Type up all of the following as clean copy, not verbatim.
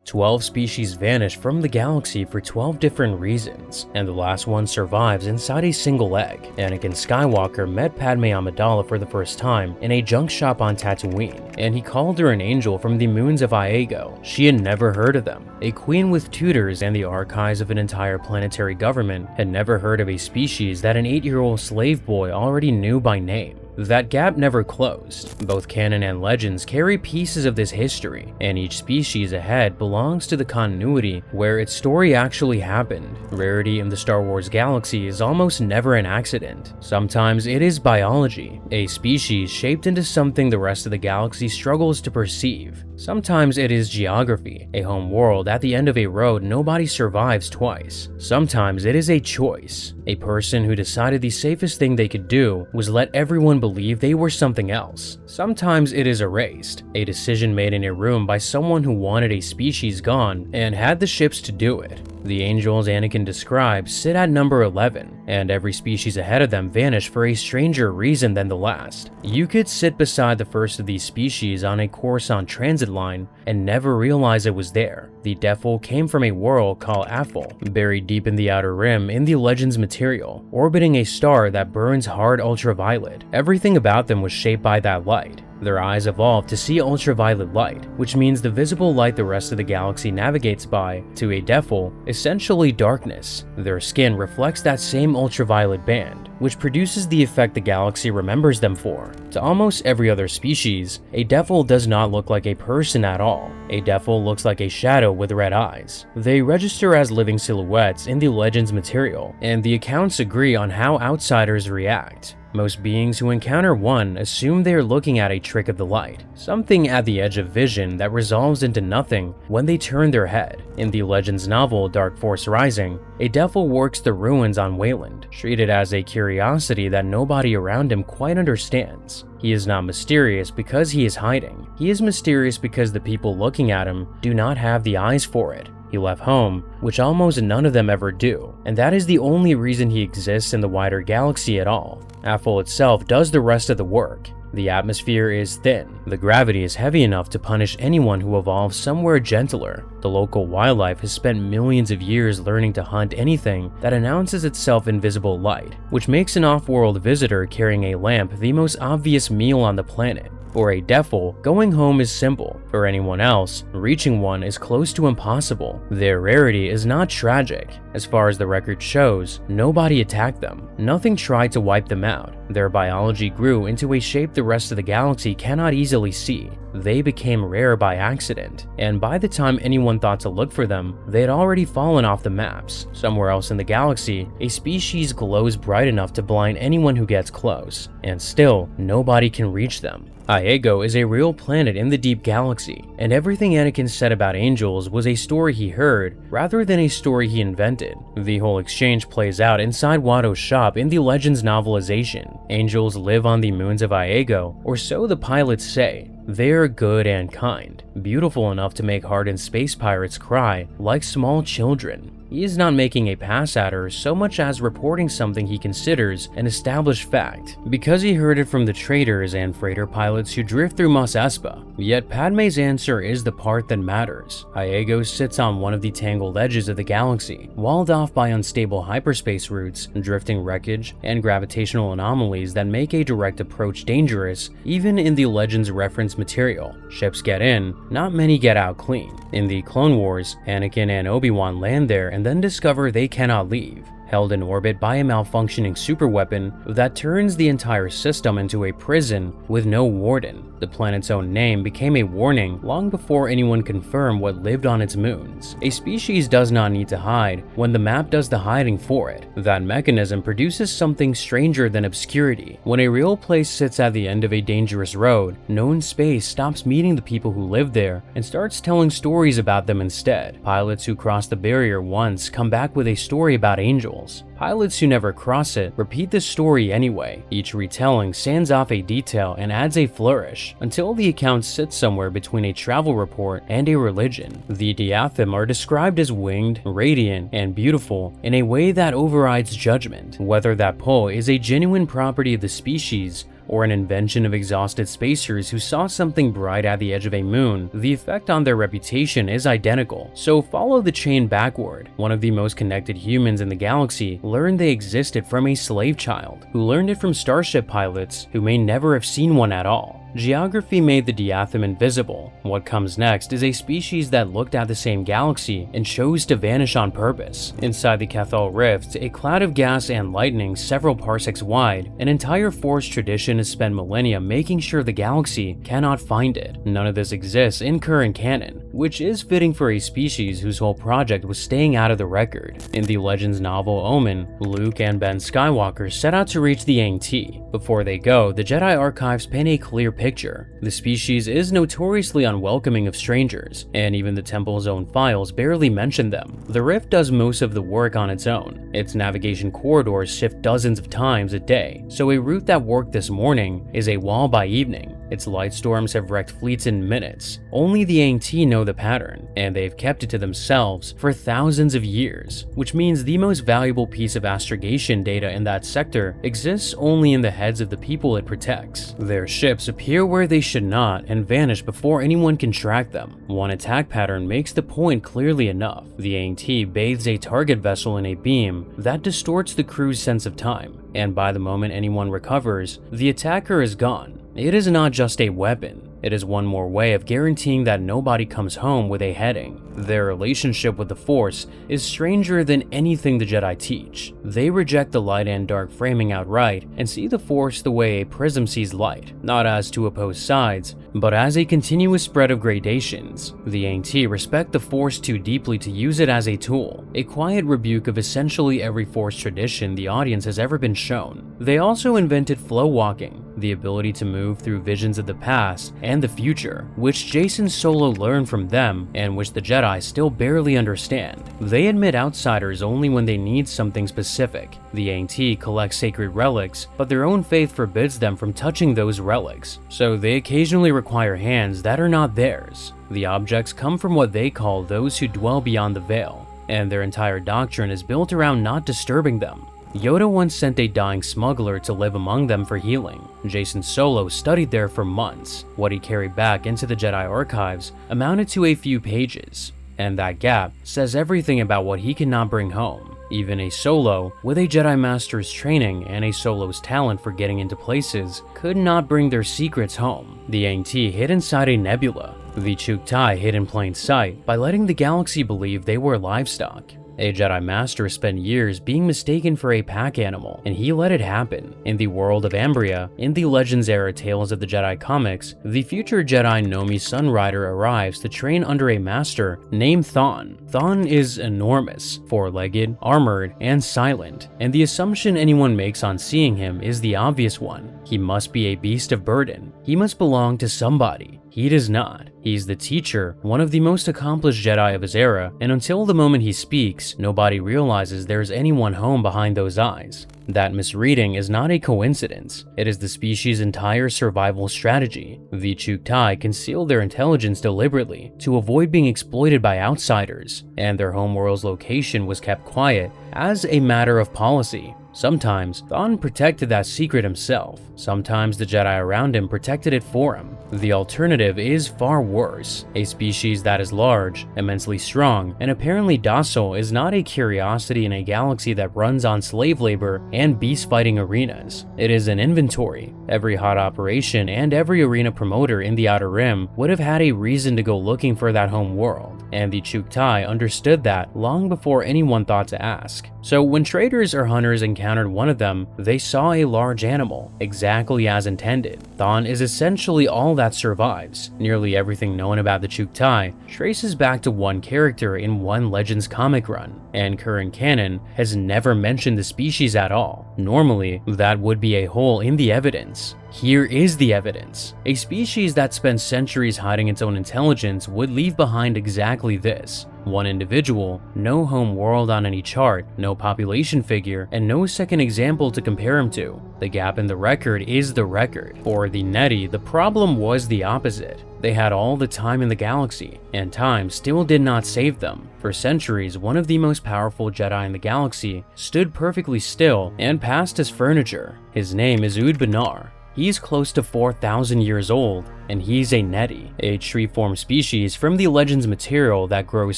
12 species vanish from the galaxy for 12 different reasons, and the last one survives inside a single egg. Anakin Skywalker met Padme Amidala for the first time in a junk shop on Tatooine, and he called her an angel from the moons of Iago. She had never heard of them. A queen with tutors and the archives of an entire planetary government had never heard of a species that an 8-year-old slave boy already knew by name. That gap never closed. Both canon and legends carry pieces of this history, and each species ahead belongs to the continuity where its story actually happened. Rarity in the Star Wars galaxy is almost never an accident. Sometimes it is biology, a species shaped into something the rest of the galaxy struggles to perceive. Sometimes it is geography, a home world at the end of a road nobody survives twice. Sometimes it is a choice, a person who decided the safest thing they could do was let everyone believe they were something else. Sometimes it is erased, a decision made in a room by someone who wanted a species gone and had the ships to do it. The angels Anakin describes sit at number 11, and every species ahead of them vanish for a stranger reason than the last. You could sit beside the first of these species on a Coruscant transit line and never realize it was there. The Defel came from a world called Aphel, buried deep in the outer rim in the Legends material, orbiting a star that burns hard ultraviolet. Everything about them was shaped by that light. Their eyes evolved to see ultraviolet light, which means the visible light the rest of the galaxy navigates by, to a Defel, essentially darkness. Their skin reflects that same ultraviolet band, which produces the effect the galaxy remembers them for. To almost every other species, a Defel does not look like a person at all. A Defel looks like a shadow with red eyes. They register as living silhouettes in the Legends material, and the accounts agree on how outsiders react. Most beings who encounter one assume they are looking at a trick of the light, something at the edge of vision that resolves into nothing when they turn their head. In the Legends novel Dark Force Rising, a Defel works the ruins on Wayland, treated as a curiosity that nobody around him quite understands. He is not mysterious because he is hiding. He is mysterious because the people looking at him do not have the eyes for it. He left home, which almost none of them ever do, and that is the only reason he exists in the wider galaxy at all. Aphel itself does the rest of the work. The atmosphere is thin. The gravity is heavy enough to punish anyone who evolves somewhere gentler. The local wildlife has spent millions of years learning to hunt anything that announces itself in visible light, which makes an off-world visitor carrying a lamp the most obvious meal on the planet. For a Defel, going home is simple. For anyone else, reaching one is close to impossible. Their rarity is not tragic. As far as the record shows, nobody attacked them. Nothing tried to wipe them out. Their biology grew into a shape the rest of the galaxy cannot easily see. They became rare by accident, and by the time anyone thought to look for them, they had already fallen off the maps. Somewhere else in the galaxy, a species glows bright enough to blind anyone who gets close, and still, nobody can reach them. Iago is a real planet in the deep galaxy, and everything Anakin said about angels was a story he heard rather than a story he invented. The whole exchange plays out inside Watto's shop in the Legends novelization. Angels live on the moons of Iago, or so the pilots say. They are good and kind, beautiful enough to make hardened space pirates cry like small children. He is not making a pass at her so much as reporting something he considers an established fact, because he heard it from the traders and freighter pilots who drift through Mos Espa. Yet Padme's answer is the part that matters. Iago sits on one of the tangled edges of the galaxy, walled off by unstable hyperspace routes, drifting wreckage, and gravitational anomalies that make a direct approach dangerous even in the Legends reference material. Ships get in, not many get out clean. In the Clone Wars, Anakin and Obi-Wan land there and then discover they cannot leave, held in orbit by a malfunctioning superweapon that turns the entire system into a prison with no warden. The planet's own name became a warning long before anyone confirmed what lived on its moons. A species does not need to hide when the map does the hiding for it. That mechanism produces something stranger than obscurity. When a real place sits at the end of a dangerous road, known space stops meeting the people who live there and starts telling stories about them instead. Pilots who cross the barrier once come back with a story about angels. Pilots who never cross it repeat the story anyway. Each retelling sands off a detail and adds a flourish, until the account sits somewhere between a travel report and a religion. The Diatham are described as winged, radiant, and beautiful in a way that overrides judgment. Whether that pull is a genuine property of the species or an invention of exhausted spacers who saw something bright at the edge of a moon, the effect on their reputation is identical. So follow the chain backward. One of the most connected humans in the galaxy learned they existed from a slave child, who learned it from starship pilots who may never have seen one at all. Geography made the diatham invisible. What comes next is a species that looked at the same galaxy and chose to vanish on purpose. Inside the Cathal Rift, a cloud of gas and lightning several parsecs wide, an entire Force tradition has spent millennia making sure the galaxy cannot find it. None of this exists in current canon, which is fitting for a species whose whole project was staying out of the record. In the Legends novel Omen, Luke and Ben Skywalker set out to reach the Aing-Tii. Before they go, the Jedi archives paint a clear picture. The species is notoriously unwelcoming of strangers, and even the temple's own files barely mention them. The Rift does most of the work on its own. Its navigation corridors shift dozens of times a day, so a route that worked this morning is a wall by evening. Its light storms have wrecked fleets in minutes. Only the Aing-Tii know the pattern, and they've kept it to themselves for thousands of years, which means the most valuable piece of astrogation data in that sector exists only in the heads of the people it protects. Their ships appear where they should not and vanish before anyone can track them. One attack pattern makes the point clearly enough. The Aing-Tii bathes a target vessel in a beam that distorts the crew's sense of time, and by the moment anyone recovers, the attacker is gone. It is not just a weapon. It is one more way of guaranteeing that nobody comes home with a heading. Their relationship with the Force is stranger than anything the Jedi teach. They reject the light and dark framing outright and see the Force the way a prism sees light, not as two opposed sides, but as a continuous spread of gradations. The Aing-Tii respect the Force too deeply to use it as a tool, a quiet rebuke of essentially every Force tradition the audience has ever been shown. They also invented flow walking, the ability to move through visions of the past and the future, which Jacen Solo learned from them and which the Jedi still barely understand. They admit outsiders only when they need something specific. The Aing-Tii collect sacred relics, but their own faith forbids them from touching those relics, so they occasionally require hands that are not theirs. The objects come from what they call those who dwell beyond the veil, and their entire doctrine is built around not disturbing them. Yoda once sent a dying smuggler to live among them for healing. Jacen Solo studied there for months. What he carried back into the Jedi archives amounted to a few pages, and that gap says everything about what he cannot bring home. Even a Solo, with a Jedi Master's training and a Solo's talent for getting into places, could not bring their secrets home. The Aing-Tii hid inside a nebula. The Chuktai hid in plain sight by letting the galaxy believe they were livestock. A Jedi Master spent years being mistaken for a pack animal, and he let it happen. In the world of Ambria, in the Legends-era Tales of the Jedi comics, the future Jedi Nomi Sunrider arrives to train under a master named Thawne. Thawne is enormous, four-legged, armored, and silent, and the assumption anyone makes on seeing him is the obvious one. He must be a beast of burden. He must belong to somebody. He does not. He's the teacher, one of the most accomplished Jedi of his era, and until the moment he speaks, nobody realizes there's anyone home behind those eyes. That misreading is not a coincidence. It is the species' entire survival strategy. The Chuktai conceal their intelligence deliberately to avoid being exploited by outsiders, and their homeworld's location was kept quiet as a matter of policy. Sometimes, Thawne protected that secret himself. Sometimes the Jedi around him protected it for him. The alternative is far worse. A species that is large, immensely strong, and apparently docile is not a curiosity in a galaxy that runs on slave labor and beast-fighting arenas. It is an inventory. Every hot operation and every arena promoter in the Outer Rim would have had a reason to go looking for that home world, and the Chuktai understood that long before anyone thought to ask. So when traders or hunters encountered one of them, they saw a large animal, exactly as intended. Thawne is essentially all that survives. Nearly everything known about the Chuktai traces back to one character in one Legends comic run, and current canon has never mentioned the species at all. Normally, that would be a hole in the evidence. Here is the evidence. A species that spent centuries hiding its own intelligence would leave behind exactly this. One individual, no home world on any chart, no population figure, and no second example to compare him to. The gap in the record is the record. For the Netti, the problem was the opposite. They had all the time in the galaxy, and time still did not save them. For centuries, one of the most powerful Jedi in the galaxy stood perfectly still and passed as furniture. His name is Ud Banar. He's close to 4,000 years old, and he's a Netti, a tree-form species from the Legends material that grows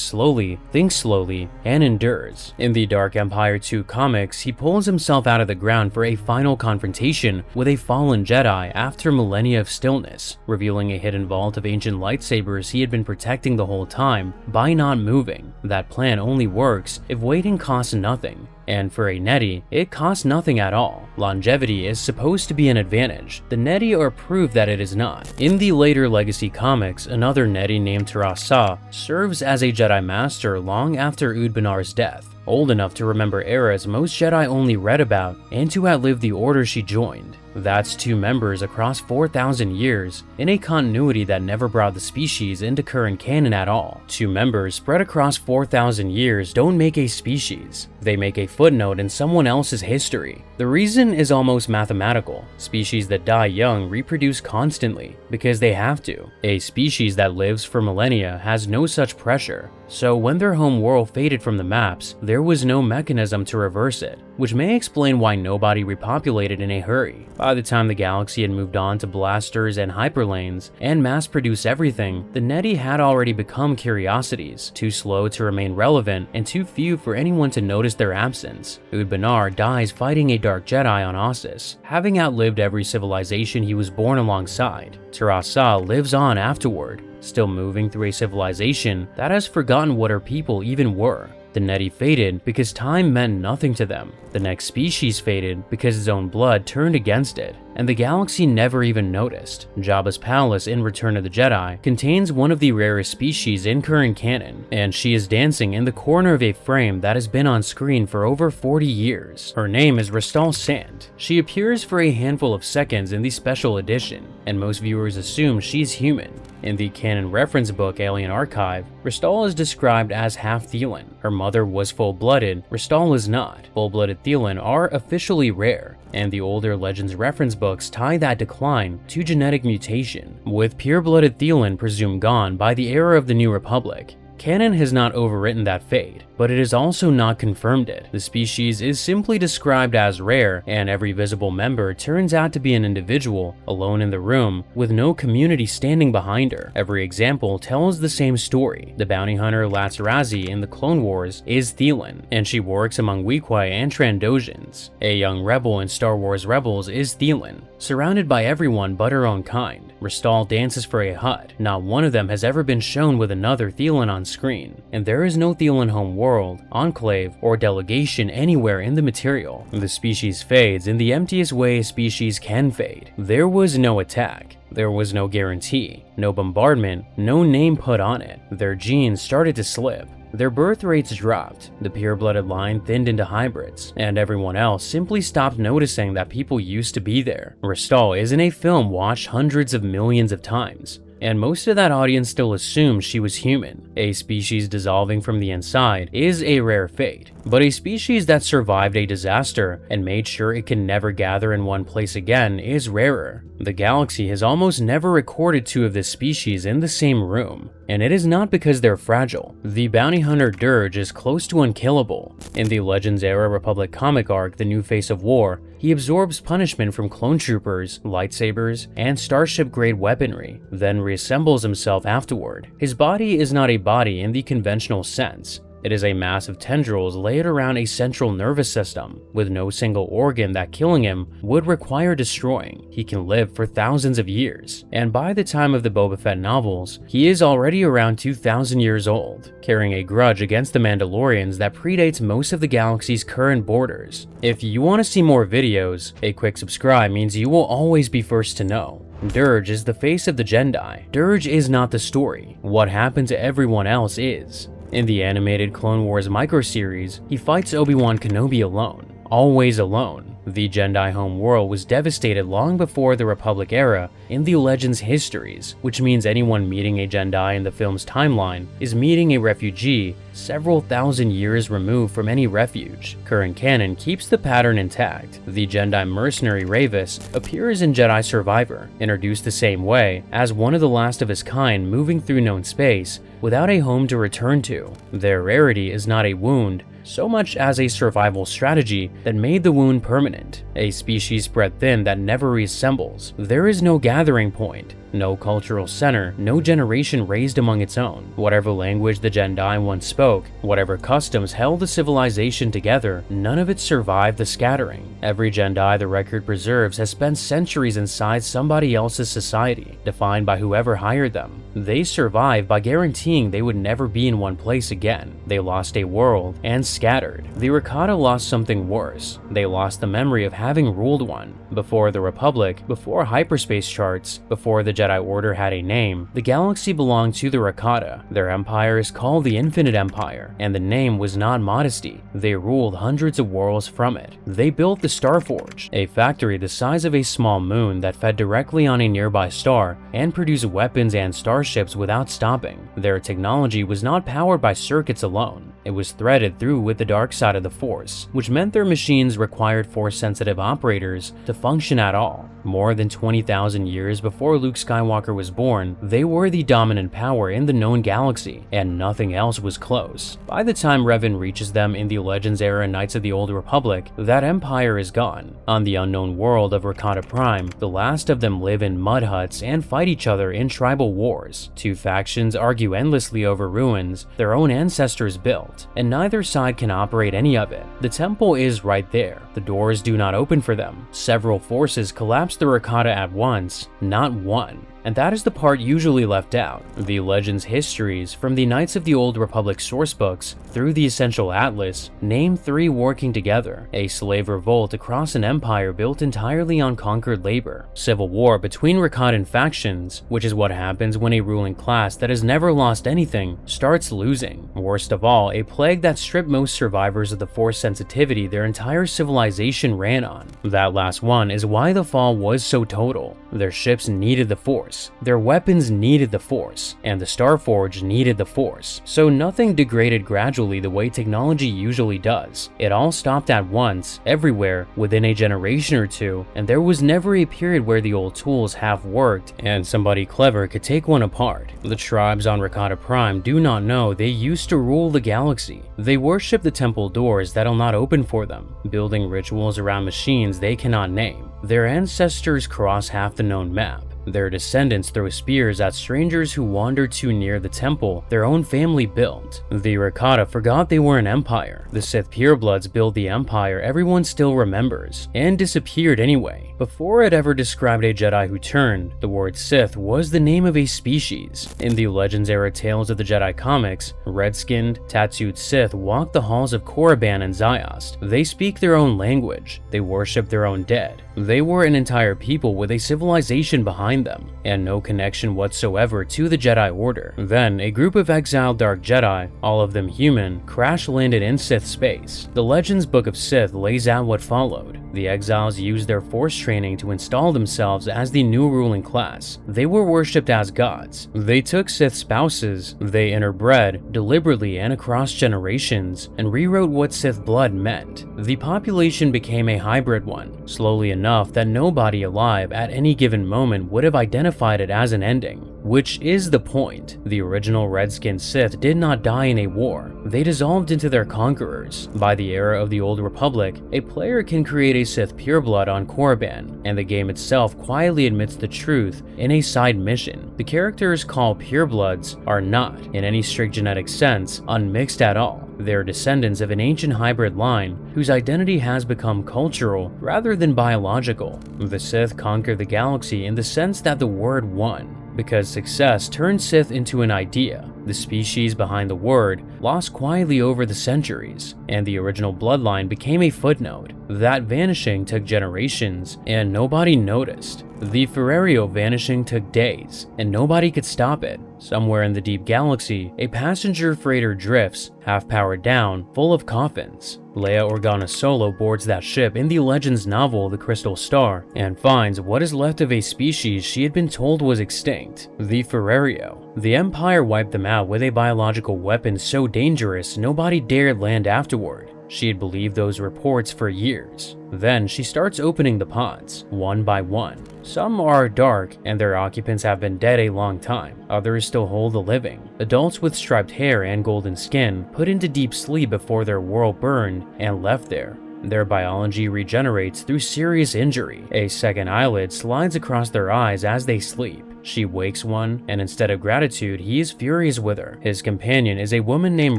slowly, thinks slowly, and endures. In the Dark Empire 2 comics, he pulls himself out of the ground for a final confrontation with a fallen Jedi after millennia of stillness, revealing a hidden vault of ancient lightsabers he had been protecting the whole time by not moving. That plan only works if waiting costs nothing. And for a Netti, it costs nothing at all. Longevity is supposed to be an advantage. The Netti are proof that it is not. In the later Legacy comics, another Netti named Terasa serves as a Jedi Master long after Udbanar's death. Old enough to remember eras most Jedi only read about and to outlive the order she joined. That's 2 members across 4,000 years, in a continuity that never brought the species into current canon at all. 2 members spread across 4,000 years don't make a species. They make a footnote in someone else's history. The reason is almost mathematical. Species that die young reproduce constantly, because they have to. A species that lives for millennia has no such pressure. So when their home world faded from the maps, there was no mechanism to reverse it, which may explain why nobody repopulated in a hurry. By the time the galaxy had moved on to blasters and hyperlanes and mass-produce everything, the Netti had already become curiosities, too slow to remain relevant and too few for anyone to notice their absence. Udbanar dies fighting a Dark Jedi on Ossus, having outlived every civilization he was born alongside. Terasa lives on afterward, still moving through a civilization that has forgotten what her people even were. The Netti faded because time meant nothing to them. The next species faded because its own blood turned against it, and the galaxy never even noticed. Jabba's palace in Return of the Jedi contains one of the rarest species in current canon, and she is dancing in the corner of a frame that has been on screen for over 40 years. Her name is Restal Sant. She appears for a handful of seconds in the special edition, and most viewers assume she's human. In the canon reference book Alien Archive, Restal is described as half Theelin. Her mother was full-blooded, Restal is not. Full-blooded Theelin are officially rare, and the older Legends reference books tie that decline to genetic mutation, with pure-blooded Theelin presumed gone by the era of the New Republic. Canon has not overwritten that fate, but it has also not confirmed it. The species is simply described as rare, and every visible member turns out to be an individual, alone in the room, with no community standing behind her. Every example tells the same story. The bounty hunter Latarazi in the Clone Wars is Theelin, and she works among Weequay and Trandosians. A young rebel in Star Wars Rebels is Theelin, surrounded by everyone but her own kind. Restal dances for a hut. Not one of them has ever been shown with another Theelin on screen, and there is no Theelin homeworld, enclave, or delegation anywhere in the material. The species fades in the emptiest way a species can fade. There was no attack. There was no guarantee, no bombardment, no name put on it. Their genes started to slip. Their birth rates dropped, the pure-blooded line thinned into hybrids, and everyone else simply stopped noticing that people used to be there. Restal is in a film watched hundreds of millions of times, and most of that audience still assumes she was human. A species dissolving from the inside is a rare fate, but a species that survived a disaster and made sure it can never gather in one place again is rarer. The galaxy has almost never recorded 2 of this species in the same room, and it is not because they're fragile. The bounty hunter Dirge is close to unkillable. In the Legends era Republic comic arc The New Face of War, he absorbs punishment from clone troopers, lightsabers, and starship-grade weaponry, then reassembles himself afterward. His body is not a body in the conventional sense. It is a mass of tendrils laid around a central nervous system, with no single organ that killing him would require destroying. He can live for thousands of years, and by the time of the Boba Fett novels, he is already around 2,000 years old, carrying a grudge against the Mandalorians that predates most of the galaxy's current borders. If you want to see more videos, a quick subscribe means you will always be first to know. Dirge is the face of the Gendai. Dirge is not the story. What happened to everyone else is. In the animated Clone Wars microseries, he fights Obi-Wan Kenobi alone, always alone. The Gendai homeworld was devastated long before the Republic era in the Legends histories, which means anyone meeting a Gendai in the film's timeline is meeting a refugee several thousand years removed from any refuge. Current canon keeps the pattern intact. The Gendai mercenary Ravis appears in Jedi Survivor, introduced the same way as one of the last of his kind moving through known space without a home to return to. Their rarity is not a wound, so much as a survival strategy that made the wound permanent. a species spread thin that never reassembles. There is no gathering point, no cultural center, no generation raised among its own. Whatever language the Gendai once spoke, whatever customs held the civilization together, none of it survived the scattering. Every Gendai the record preserves has spent centuries inside somebody else's society, defined by whoever hired them. They survived by guaranteeing they would never be in one place again. They lost a world and scattered. The Rakata lost something worse. They lost the memory of having ruled one. Before the Republic, before hyperspace charts, before the Jedi Order had a name, the galaxy belonged to the Rakata. Their empire is called the Infinite Empire, and the name was not modesty. They ruled hundreds of worlds from it. They built the Starforge, a factory the size of a small moon that fed directly on a nearby star and produced weapons and starships without stopping. Their technology was not powered by circuits alone. It was threaded through with the dark side of the Force, which meant their machines required Force-sensitive operators to function at all. More than 20,000 years before Luke Skywalker was born, they were the dominant power in the known galaxy, and nothing else was close. By the time Revan reaches them in the Legends-era Knights of the Old Republic, that empire is gone. On the unknown world of Rakata Prime, the last of them live in mud huts and fight each other in tribal wars. Two factions argue endlessly over ruins their own ancestors built, and neither side can operate any of it. The temple is right there. The doors do not open for them. Several forces collapse the Rakata at once, not one. And that is the part usually left out. The Legends histories, from the Knights of the Old Republic sourcebooks through the Essential Atlas, name three working together: a slave revolt across an empire built entirely on conquered labor, civil war between Rakatan factions, which is what happens when a ruling class that has never lost anything starts losing, worst of all, a plague that stripped most survivors of the Force sensitivity their entire civilization ran on. That last one is why the fall was so total. Their ships needed the Force, their weapons needed the Force, and the Starforge needed the Force. So nothing degraded gradually the way technology usually does. It all stopped at once, everywhere, within a generation or two, and there was never a period where the old tools half worked and somebody clever could take one apart. The tribes on Rakata Prime do not know they used to rule the galaxy. They worship the temple doors that'll not open for them, building rituals around machines they cannot name. Their ancestors cross half the known map. Their descendants throw spears at strangers who wander too near the temple their own family built. The Rakata forgot they were an empire. The Sith purebloods built the empire everyone still remembers, and disappeared anyway. Before it ever described a Jedi who turned, the word Sith was the name of a species. In the Legends-era Tales of the Jedi comics, red-skinned, tattooed Sith walk the halls of Korriban and Ziost. They speak their own language. They worship their own dead. They were an entire people with a civilization behind them, and no connection whatsoever to the Jedi Order. Then, a group of exiled Dark Jedi, all of them human, crash-landed in Sith space. The Legends Book of Sith lays out what followed. The exiles used their Force training to install themselves as the new ruling class. They were worshipped as gods. They took Sith spouses, they interbred, deliberately and across generations, and rewrote what Sith blood meant. The population became a hybrid one, slowly enough that nobody alive at any given moment would have identified it as an ending. Which is the point. The original red-skinned Sith did not die in a war. They dissolved into their conquerors. By the era of the Old Republic, a player can create a Sith pureblood on Korriban, and the game itself quietly admits the truth in a side mission. The characters called purebloods are not, in any strict genetic sense, unmixed at all. They're descendants of an ancient hybrid line whose identity has become cultural rather than biological. The Sith conquered the galaxy in the sense that the word won. Because success turned Sith into an idea, the species behind the word lost quietly over the centuries, and the original bloodline became a footnote. That vanishing took generations, and nobody noticed. The Firrerreo vanishing took days, and nobody could stop it. Somewhere in the deep galaxy, a passenger freighter drifts, half powered down, full of coffins. Leia Organa Solo boards that ship in the Legends novel The Crystal Star, and finds what is left of a species she had been told was extinct, the Firrerreo. The Empire wiped them out with a biological weapon so dangerous nobody dared land afterward. She had believed those reports for years. Then she starts opening the pods, one by one. Some are dark, and their occupants have been dead a long time. Others still hold the living. Adults with striped hair and golden skin put into deep sleep before their world burned and left there. Their biology regenerates through serious injury. A second eyelid slides across their eyes as they sleep. She wakes one, and instead of gratitude, he is furious with her. His companion is a woman named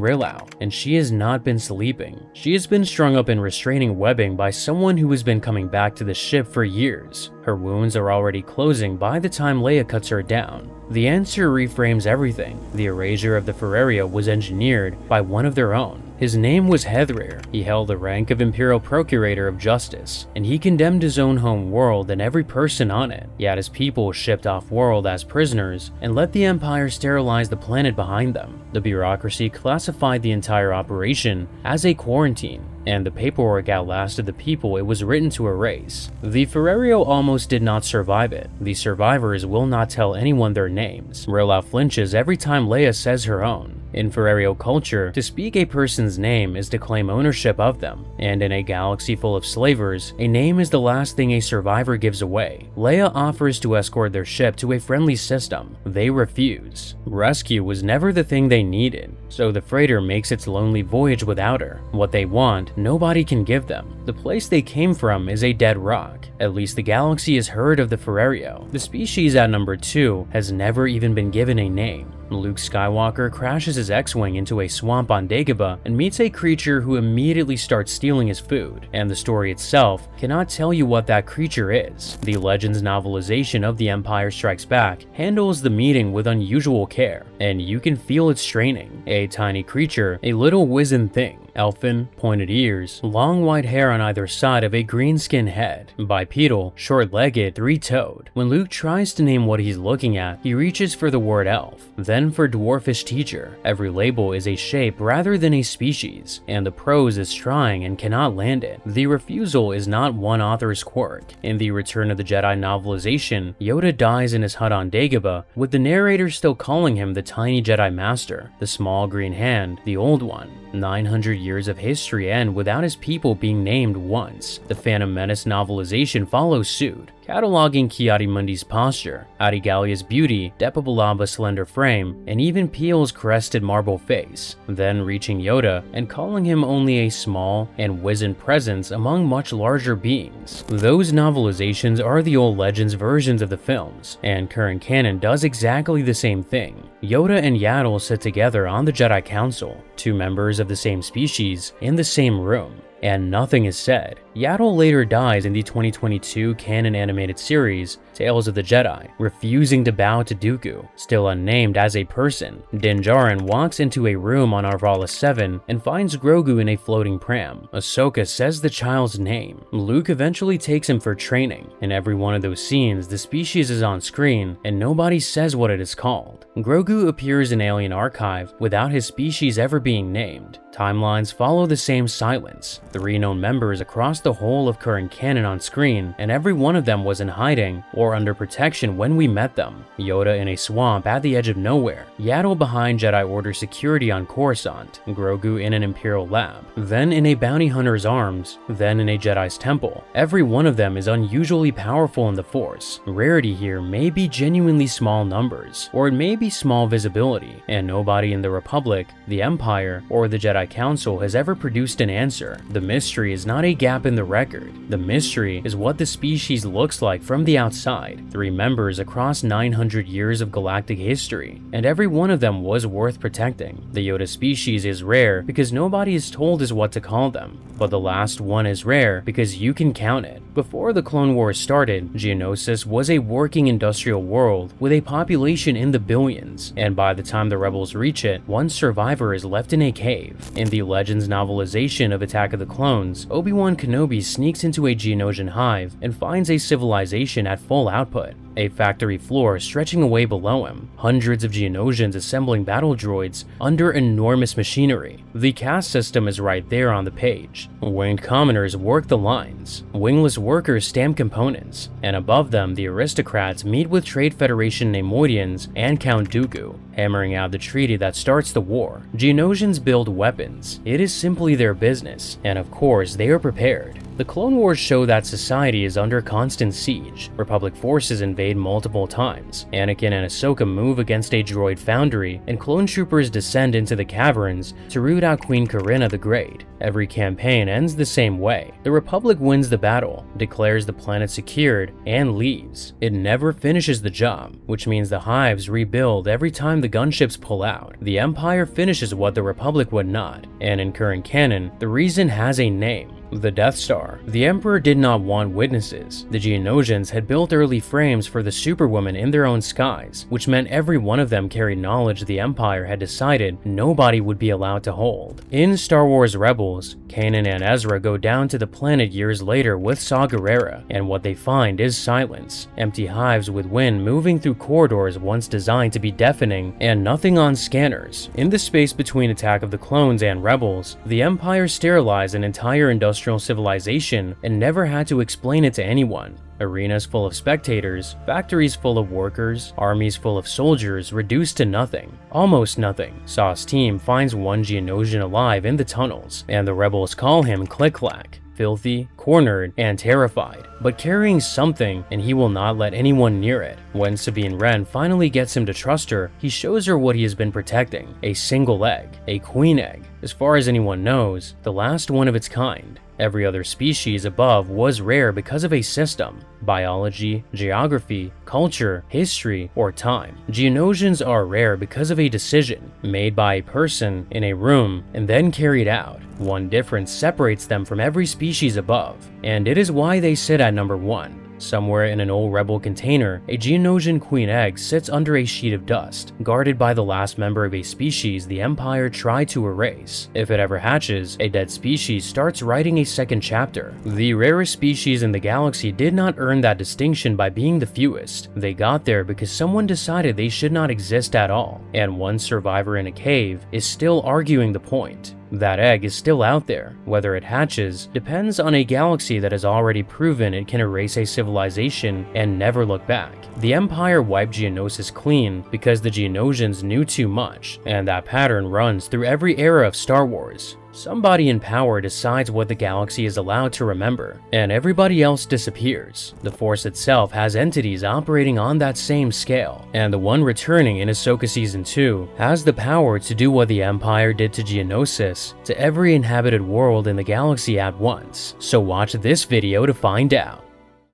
Rilao, and she has not been sleeping. She has been strung up in restraining webbing by someone who has been coming back to the ship for years. Her wounds are already closing by the time Leia cuts her down. The answer reframes everything. The erasure of the Firrerreo was engineered by one of their own. His name was Heathrir. He held the rank of Imperial Procurator of Justice, and he condemned his own home world and every person on it. He had his people shipped off-world as prisoners and let the Empire sterilize the planet behind them. The bureaucracy classified the entire operation as a quarantine, and the paperwork outlasted the people it was written to erase. The Ferrario almost did not survive it. The survivors will not tell anyone their names. Rilao flinches every time Leia says her own. In Ferrario culture, to speak a person's name is to claim ownership of them, and in a galaxy full of slavers, a name is the last thing a survivor gives away. Leia offers to escort their ship to a friendly system. They refuse. Rescue was never the thing they needed, so the freighter makes its lonely voyage without her. What they want, nobody can give them. The place they came from is a dead rock. At least the galaxy has heard of the Firrerreo. The species at number 2 has never even been given a name. Luke Skywalker crashes his X-Wing into a swamp on Dagobah and meets a creature who immediately starts stealing his food, and the story itself cannot tell you what that creature is. The Legends novelization of The Empire Strikes Back handles the meeting with unusual care, and you can feel it straining. A tiny creature, a little wizened thing. Elfin, pointed ears, long white hair on either side of a green-skinned head, bipedal, short-legged, three-toed. When Luke tries to name what he's looking at, he reaches for the word elf, then for dwarfish teacher. Every label is a shape rather than a species, and the prose is trying and cannot land it. The refusal is not one author's quirk. In the Return of the Jedi novelization, Yoda dies in his hut on Dagobah, with the narrator still calling him the tiny Jedi Master, the small green hand, the old one. 900 years of history end without his people being named once. The Phantom Menace novelization follows suit, cataloging Ki-Adi-Mundi's posture, Adi Gallia's beauty, Depa-Billab's slender frame, and even Peel's crested marble face, then reaching Yoda and calling him only a small and wizened presence among much larger beings. Those novelizations are the old Legends versions of the films, and current canon does exactly the same thing. Yoda and Yaddle sit together on the Jedi Council, two members of the same species, in the same room, and nothing is said. Yaddle later dies in the 2022 canon animated series, Tales of the Jedi, refusing to bow to Dooku, still unnamed as a person. Din Djarin walks into a room on Arvala 7 and finds Grogu in a floating pram. Ahsoka says the child's name. Luke eventually takes him for training. In every one of those scenes, the species is on screen, and nobody says what it is called. Grogu appears in Alien Archive without his species ever being named. Timelines follow the same silence. 3 known members across the whole of current canon on screen, and every one of them was in hiding or under protection when we met them. Yoda in a swamp at the edge of nowhere, Yaddle behind Jedi Order security on Coruscant, Grogu in an Imperial lab, then in a bounty hunter's arms, then in a Jedi's temple. Every one of them is unusually powerful in the Force. Rarity here may be genuinely small numbers, or it may be small visibility, and nobody in the Republic, the Empire, or the Jedi Council has ever produced an answer. The mystery is not a gap in the record. The mystery is what the species looks like from the outside. 3 members across 900 years of galactic history, and every one of them was worth protecting. The Yoda species is rare because nobody is told us what to call them, but the last one is rare because you can count it. Before the Clone Wars started, Geonosis was a working industrial world with a population in the billions, and by the time the rebels reach it, one survivor is left in a cave. In the Legends novelization of Attack of the Clones, Obi-Wan Kenobi sneaks into a Geonosian hive and finds a civilization at full output, a factory floor stretching away below him, hundreds of Geonosians assembling battle droids under enormous machinery. The caste system is right there on the page. Winged commoners work the lines, wingless workers stamp components, and above them the aristocrats meet with Trade Federation Neimoidians and Count Dooku, hammering out the treaty that starts the war. Geonosians build weapons. It is simply their business, and of course they are prepared. The Clone Wars show that society is under constant siege. Republic forces invade multiple times. Anakin and Ahsoka move against a droid foundry, and clone troopers descend into the caverns to root out Queen Karina the Great. Every campaign ends the same way. The Republic wins the battle, declares the planet secured, and leaves. It never finishes the job, which means the hives rebuild every time the gunships pull out. The Empire finishes what the Republic would not, and in current canon, the reason has a name: the Death Star. The Emperor did not want witnesses. The Geonosians had built early frames for the Superwoman in their own skies, which meant every one of them carried knowledge the Empire had decided nobody would be allowed to hold. In Star Wars Rebels, Kanan and Ezra go down to the planet years later with Saw Gerrera, and what they find is silence. Empty hives with wind moving through corridors once designed to be deafening, and nothing on scanners. In the space between Attack of the Clones and Rebels, the Empire sterilized an entire industrial civilization and never had to explain it to anyone. Arenas full of spectators, factories full of workers, armies full of soldiers reduced to nothing. Almost nothing. Saw's team finds one Geonosian alive in the tunnels, and the rebels call him Click-Clack. Filthy, cornered, and terrified, but carrying something, and he will not let anyone near it. When Sabine Wren finally gets him to trust her, he shows her what he has been protecting: a single egg, a queen egg. As far as anyone knows, the last one of its kind. Every other species above was rare because of a system: biology, geography, culture, history, or time. Geonosians are rare because of a decision made by a person in a room and then carried out. One difference separates them from every species above, and it is why they sit at number 1. Somewhere in an old rebel container, a Geonosian queen egg sits under a sheet of dust, guarded by the last member of a species the Empire tried to erase. If it ever hatches, a dead species starts writing a second chapter. The rarest species in the galaxy did not earn that distinction by being the fewest. They got there because someone decided they should not exist at all, and one survivor in a cave is still arguing the point. That egg is still out there. Whether it hatches depends on a galaxy that has already proven it can erase a civilization and never look back. The Empire wiped Geonosis clean because the Geonosians knew too much, and that pattern runs through every era of Star Wars. Somebody in power decides what the galaxy is allowed to remember, and everybody else disappears. The Force itself has entities operating on that same scale, and the one returning in Ahsoka Season 2 has the power to do what the Empire did to Geonosis to every inhabited world in the galaxy at once. So watch this video to find out.